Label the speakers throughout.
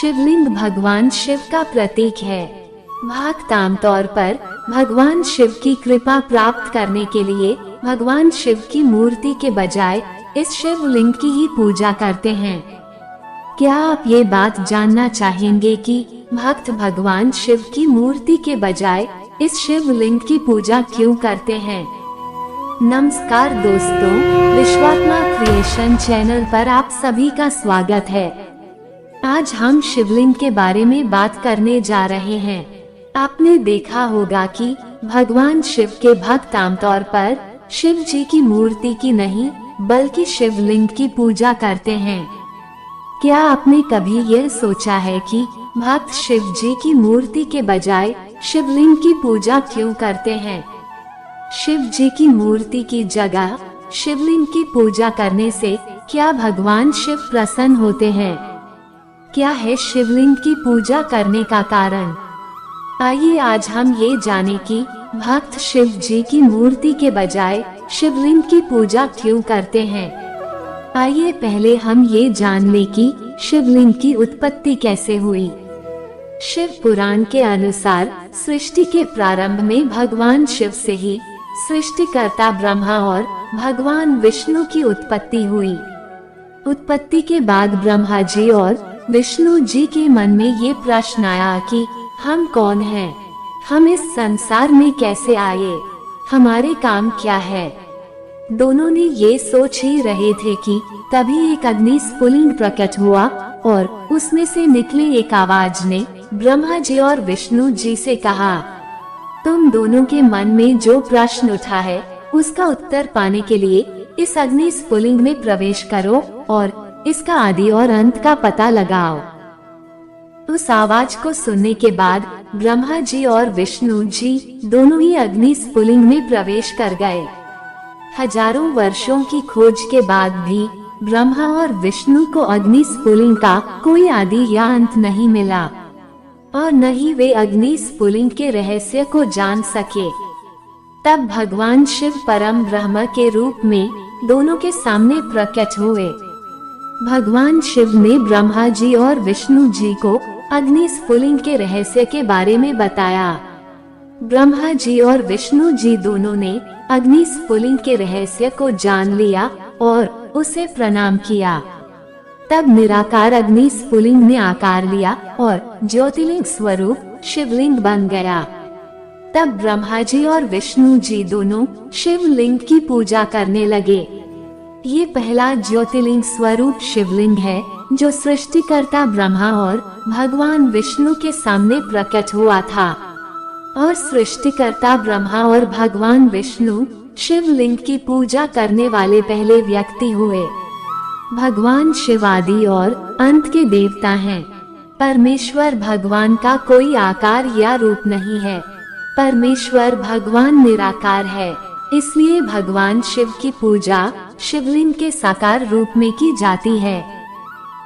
Speaker 1: शिवलिंग भगवान शिव का प्रतीक है। भक्त आमतौर पर भगवान शिव की कृपा प्राप्त करने के लिए भगवान शिव की मूर्ति के बजाय इस शिवलिंग की ही पूजा करते हैं। क्या आप ये बात जानना चाहेंगे कि भक्त भगवान शिव की मूर्ति के बजाय इस शिवलिंग की पूजा क्यों करते हैं? नमस्कार दोस्तों, विश्वात्मा क्रिएशन चैनल पर आप सभी का स्वागत है। आज हम शिवलिंग के बारे में बात करने जा रहे हैं। आपने देखा होगा कि भगवान शिव के भक्त आमतौर पर शिव जी की मूर्ति की नहीं बल्कि शिवलिंग की पूजा करते हैं। क्या आपने कभी यह सोचा है कि भक्त शिव जी की मूर्ति के बजाय शिवलिंग की पूजा क्यों करते हैं? शिव जी की मूर्ति की जगह शिवलिंग की पूजा करने से क्या भगवान शिव प्रसन्न होते हैं? क्या है शिवलिंग की पूजा करने का कारण? आइए आज हम ये जानें कि भक्त शिव जी की मूर्ति के बजाय शिवलिंग की पूजा क्यों करते हैं। आइए पहले हम ये जान लें कि शिवलिंग की उत्पत्ति कैसे हुई। शिव पुराण के अनुसार सृष्टि के प्रारंभ में भगवान शिव से ही सृष्टिकर्ता ब्रह्मा और भगवान विष्णु की उत्पत्ति हुई। उत्पत्ति के बाद ब्रह्मा जी और विष्णु जी के मन में ये प्रश्न आया कि हम कौन हैं? हम इस संसार में कैसे आए? हमारे काम क्या है? दोनों ने ये सोच ही रहे थे कि तभी एक अग्नि स्फुलिंग प्रकट हुआ और उसमें से निकले एक आवाज ने ब्रह्मा जी और विष्णु जी से कहा, तुम दोनों के मन में जो प्रश्न उठा है उसका उत्तर पाने के लिए इस अग्नि स्फुलिंग में प्रवेश करो और इसका आदि और अंत का पता लगाओ। उस आवाज को सुनने के बाद ब्रह्मा जी और विष्णु जी दोनों ही अग्नि स्फुलिंग में प्रवेश कर गए। हजारों वर्षों की खोज के बाद भी ब्रह्मा और विष्णु को अग्नि स्फुलिंग का कोई आदि या अंत नहीं मिला और न ही वे अग्नि स्फुलिंग के रहस्य को जान सके। तब भगवान शिव परम ब्रह्म के रूप में दोनों के सामने प्रकट हुए। भगवान शिव ने ब्रह्मा जी और विष्णु जी को अग्नि स्फुलिंग के रहस्य के बारे में बताया। ब्रह्मा जी और विष्णु जी दोनों ने अग्नि स्फुलिंग के रहस्य को जान लिया और उसे प्रणाम किया। तब निराकार अग्नि स्फुलिंग ने आकार लिया और ज्योतिर्लिंग स्वरूप शिवलिंग बन गया। तब ब्रह्मा जी और विष्णु जी दोनों शिवलिंग की पूजा करने लगे। ये पहला ज्योतिर्लिंग स्वरूप शिवलिंग है जो सृष्टिकर्ता ब्रह्मा और भगवान विष्णु के सामने प्रकट हुआ था और सृष्टिकर्ता ब्रह्मा और भगवान विष्णु शिवलिंग की पूजा करने वाले पहले व्यक्ति हुए। भगवान शिव आदि और अंत के देवता हैं। परमेश्वर भगवान का कोई आकार या रूप नहीं है। परमेश्वर भगवान निराकार है, इसलिए भगवान शिव की पूजा शिवलिंग के साकार रूप में की जाती है।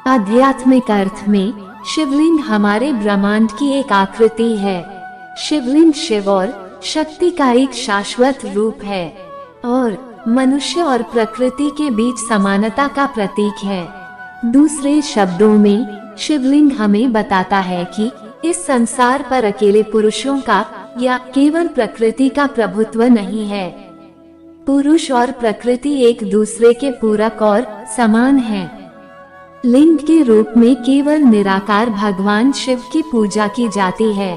Speaker 1: आध्यात्मिक अर्थ में शिवलिंग हमारे ब्रह्मांड की एक आकृति है। शिवलिंग शिव और शक्ति का एक शाश्वत रूप है और मनुष्य और प्रकृति के बीच समानता का प्रतीक है। दूसरे शब्दों में शिवलिंग हमें बताता है कि इस संसार पर अकेले पुरुषों का या केवल प्रकृति का प्रभुत्व नहीं है। पुरुष और प्रकृति एक दूसरे के पूरक और समान हैं। लिंग के रूप में केवल निराकार भगवान शिव की पूजा की जाती है,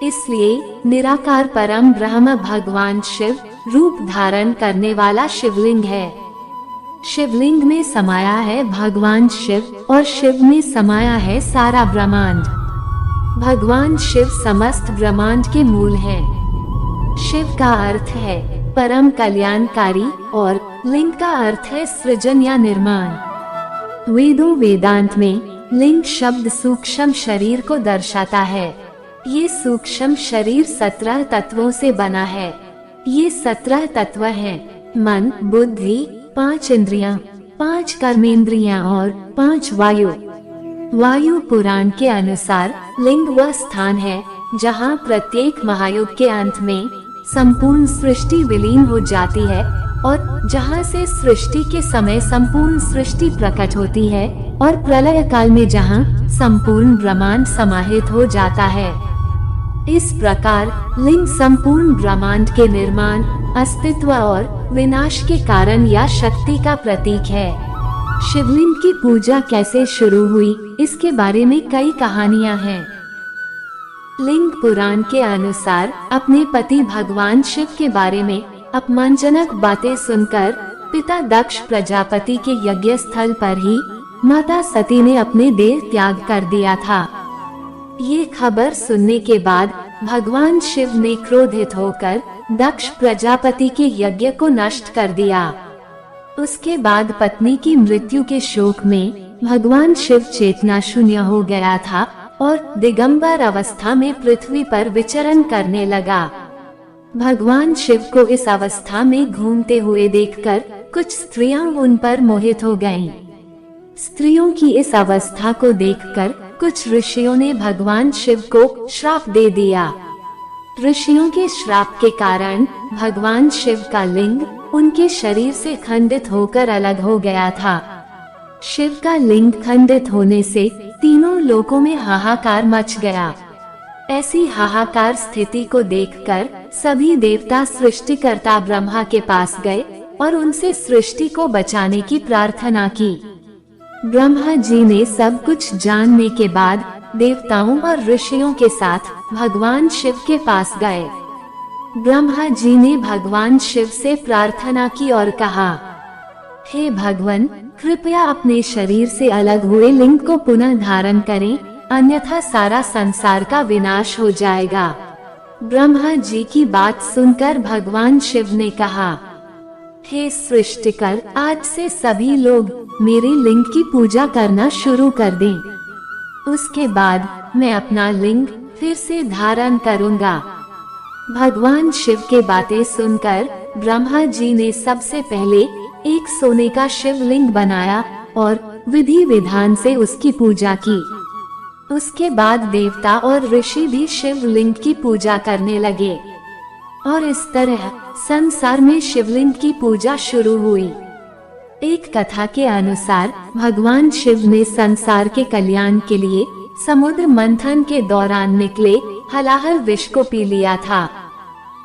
Speaker 1: इसलिए निराकार परम ब्रह्म भगवान शिव रूप धारण करने वाला शिवलिंग है। शिवलिंग में समाया है भगवान शिव और शिव में समाया है सारा ब्रह्मांड। भगवान शिव समस्त ब्रह्मांड के मूल हैं। शिव का अर्थ है परम कल्याणकारी और लिंग का अर्थ है सृजन या निर्माण। वेदों वेदांत में लिंग शब्द सूक्ष्म शरीर को दर्शाता है। ये सूक्ष्म शरीर 17 तत्वों से बना है। ये 17 तत्व हैं मन, बुद्धि, 5 इंद्रियां, 5 कर्मेंद्रियां और 5 वायु। वायु पुराण के अनुसार लिंग वह स्थान है जहाँ प्रत्येक महायुग के अंत में संपूर्ण सृष्टि विलीन हो जाती है और जहाँ से सृष्टि के समय संपूर्ण सृष्टि प्रकट होती है और प्रलय काल में जहाँ संपूर्ण ब्रह्मांड समाहित हो जाता है। इस प्रकार लिंग संपूर्ण ब्रह्मांड के निर्माण, अस्तित्व और विनाश के कारण या शक्ति का प्रतीक है। शिवलिंग की पूजा कैसे शुरू हुई, इसके बारे में कई कहानियां हैं। लिंग पुराण के अनुसार अपने पति भगवान शिव के बारे में अपमानजनक बातें सुनकर पिता दक्ष प्रजापति के यज्ञ स्थल पर ही माता सती ने अपने देह त्याग कर दिया था। ये खबर सुनने के बाद भगवान शिव ने क्रोधित होकर दक्ष प्रजापति के यज्ञ को नष्ट कर दिया। उसके बाद पत्नी की मृत्यु के शोक में भगवान शिव चेतना शून्य हो गया था और दिगंबर अवस्था में पृथ्वी पर विचरण करने लगा। भगवान शिव को इस अवस्था में घूमते हुए देखकर कुछ स्त्रियां उन पर मोहित हो गईं। स्त्रियों की इस अवस्था को देखकर कुछ ऋषियों ने भगवान शिव को श्राप दे दिया। ऋषियों के श्राप के कारण भगवान शिव का लिंग उनके शरीर से खंडित होकर अलग हो गया था। शिव का लिंग खंडित होने से तीनों लोकों में हाहाकार मच गया। ऐसी हाहाकार स्थिति को देखकर सभी देवता सृष्टिकर्ता ब्रह्मा के पास गए और उनसे सृष्टि को बचाने की प्रार्थना की। ब्रह्मा जी ने सब कुछ जानने के बाद देवताओं और ऋषियों के साथ भगवान शिव के पास गए। ब्रह्मा जी ने भगवान शिव से प्रार्थना की और कहा, हे भगवान, कृपया अपने शरीर से अलग हुए लिंग को पुनः धारण करें, अन्यथा सारा संसार का विनाश हो जाएगा। ब्रह्मा जी की बात सुनकर भगवान शिव ने कहा, हे सृष्टिकर, आज से सभी लोग मेरे लिंग की पूजा करना शुरू कर दें। उसके बाद मैं अपना लिंग फिर से धारण करूंगा। भगवान शिव के बातें सुनकर ब्रह्मा जी ने सबसे पहले एक सोने का शिवलिंग बनाया और विधि विधान से उसकी पूजा की। उसके बाद देवता और ऋषि भी शिवलिंग की पूजा करने लगे और इस तरह संसार में शिवलिंग की पूजा शुरू हुई। एक कथा के अनुसार भगवान शिव ने संसार के कल्याण के लिए समुद्र मंथन के दौरान निकले हलाहल विष को पी लिया था।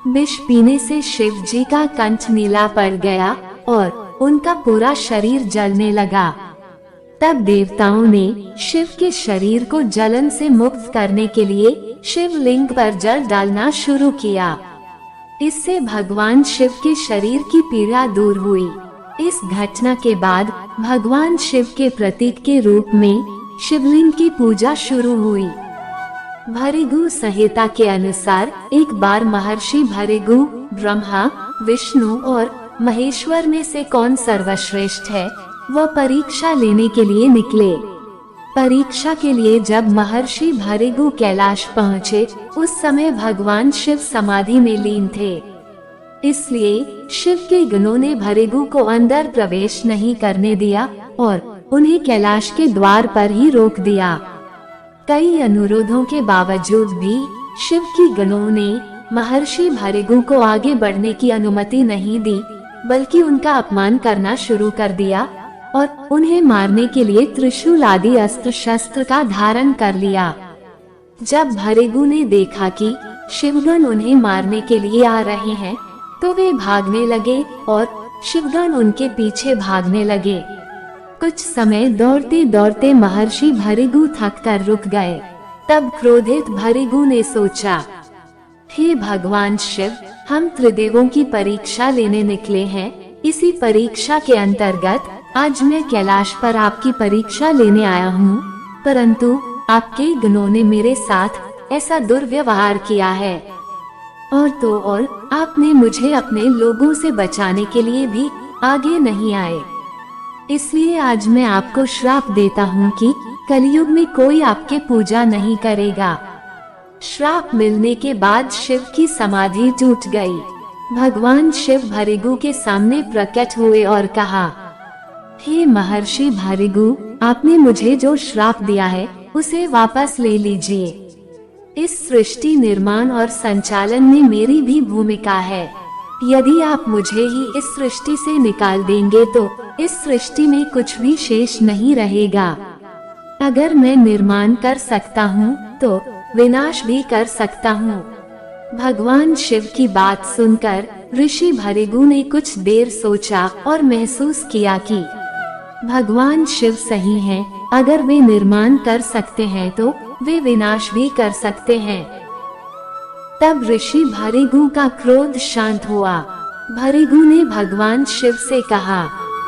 Speaker 1: विष पीने से शिव जी का कंठ नीला पड़ गया और उनका पूरा शरीर जलने लगा। तब देवताओं ने शिव के शरीर को जलन से मुक्त करने के लिए शिवलिंग पर जल डालना शुरू किया। इससे भगवान शिव के शरीर की पीड़ा दूर हुई। इस घटना के बाद भगवान शिव के प्रतीक के रूप में शिवलिंग की पूजा शुरू हुई। भृगु संहिता के अनुसार एक बार महर्षि भृगु ब्रह्मा, विष्णु और महेश्वर में से कौन सर्वश्रेष्ठ है, वह परीक्षा लेने के लिए निकले। परीक्षा के लिए जब महर्षि भृगु कैलाश पहुँचे, उस समय भगवान शिव समाधि में लीन थे। इसलिए शिव के गणों ने भृगु को अंदर प्रवेश नहीं करने दिया और उन्हें कैलाश के द्वार पर ही रोक दिया। कई अनुरोधों के बावजूद भी शिव की गणों ने महर्षि भृगु को आगे बढ़ने की अनुमति नहीं दी, बल्कि उनका अपमान करना शुरू कर दिया और उन्हें मारने के लिए त्रिशूल आदि अस्त्र शस्त्र का धारण कर लिया। जब भृगु ने देखा कि शिवगण उन्हें मारने के लिए आ रहे हैं, तो वे भागने लगे और शिवगण उनके पीछे भागने लगे। कुछ समय दौड़ते दौड़ते महर्षि भृगु थक कर रुक गए। तब क्रोधित भृगु ने सोचा, हे भगवान शिव, हम त्रिदेवों की परीक्षा लेने निकले हैं। इसी परीक्षा के अंतर्गत आज मैं कैलाश पर आपकी परीक्षा लेने आया हूँ, परंतु आपके गणों ने मेरे साथ ऐसा दुर्व्यवहार किया है। और तो और आपने मुझे अपने लोगों से बचाने के लिए भी आगे नहीं आए। इसलिए आज मैं आपको श्राप देता हूँ कि कलयुग में कोई आपके पूजा नहीं करेगा। श्राप मिलने के बाद शिव की समाधि टूट गई। भगवान शिव भृगु के सामने प्रकट हुए और कहा, हे महर्षि भृगु, आपने मुझे जो श्राप दिया है उसे वापस ले लीजिए। इस सृष्टि निर्माण और संचालन में मेरी भी भूमिका है। यदि आप मुझे ही इस सृष्टि से निकाल देंगे तो इस सृष्टि में कुछ भी शेष नहीं रहेगा। अगर मैं निर्माण कर सकता हूँ तो विनाश भी कर सकता हूँ। भगवान शिव की बात सुनकर ऋषि भृगु ने कुछ देर सोचा और महसूस किया कि भगवान शिव सही हैं। अगर वे निर्माण कर सकते हैं तो वे विनाश भी कर सकते हैं। तब ऋषि भृगु का क्रोध शांत हुआ। भृगु ने भगवान शिव से कहा,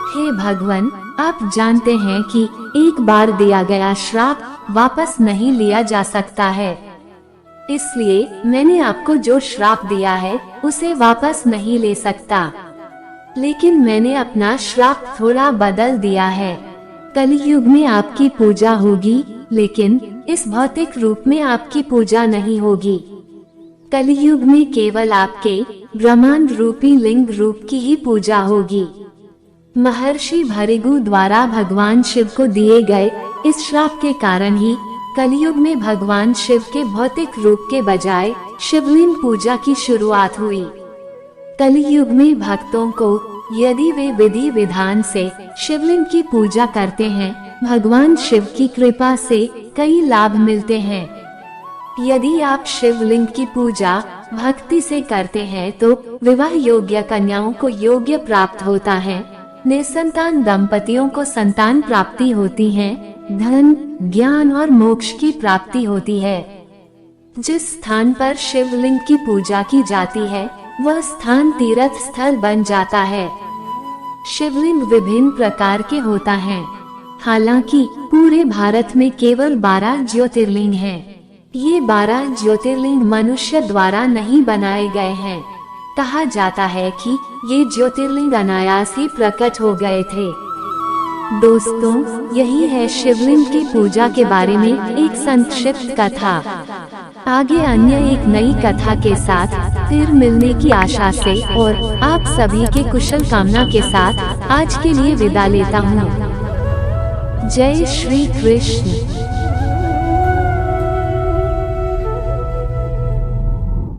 Speaker 1: हे भगवान, आप जानते हैं कि एक बार दिया गया श्राप वापस नहीं लिया जा सकता है। इसलिए मैंने आपको जो श्राप दिया है उसे वापस नहीं ले सकता। लेकिन मैंने अपना श्राप थोड़ा बदल दिया है। कलियुग में आपकी पूजा होगी, लेकिन इस भौतिक रूप में आपकी पूजा नहीं होगी। कलियुग में केवल आपके ब्रह्मांड रूपी लिंग रूप की ही पूजा होगी। महर्षि भृगु द्वारा भगवान शिव को दिए गए इस श्राप के कारण ही कलियुग में भगवान शिव के भौतिक रूप के बजाय शिवलिंग पूजा की शुरुआत हुई। कलियुग में भक्तों को यदि वे विधि विधान से शिवलिंग की पूजा करते हैं, भगवान शिव की कृपा से कई लाभ मिलते हैं। यदि आप शिवलिंग की पूजा भक्ति से करते हैं तो विवाह योग्य कन्याओं को योग्य प्राप्त होता है, निसंतान दंपतियों को संतान प्राप्ति होती है, धन, ज्ञान और मोक्ष की प्राप्ति होती है। जिस स्थान पर शिवलिंग की पूजा की जाती है वह स्थान तीर्थ स्थल बन जाता है। शिवलिंग विभिन्न प्रकार के होता है। हालांकि पूरे भारत में केवल 12 ज्योतिर्लिंग हैं। ये 12 ज्योतिर्लिंग मनुष्य द्वारा नहीं बनाए गए हैं। कहा जाता है कि ये ज्योतिर्लिंग अनायास ही प्रकट हो गए थे। दोस्तों, यही है शिवलिंग की पूजा के बारे में एक संक्षिप्त कथा। आगे अन्य एक नई कथा के साथ फिर मिलने की आशा से और आप सभी के कुशल कामना के साथ आज के लिए विदा लेता हूँ। जय श्री कृष्ण।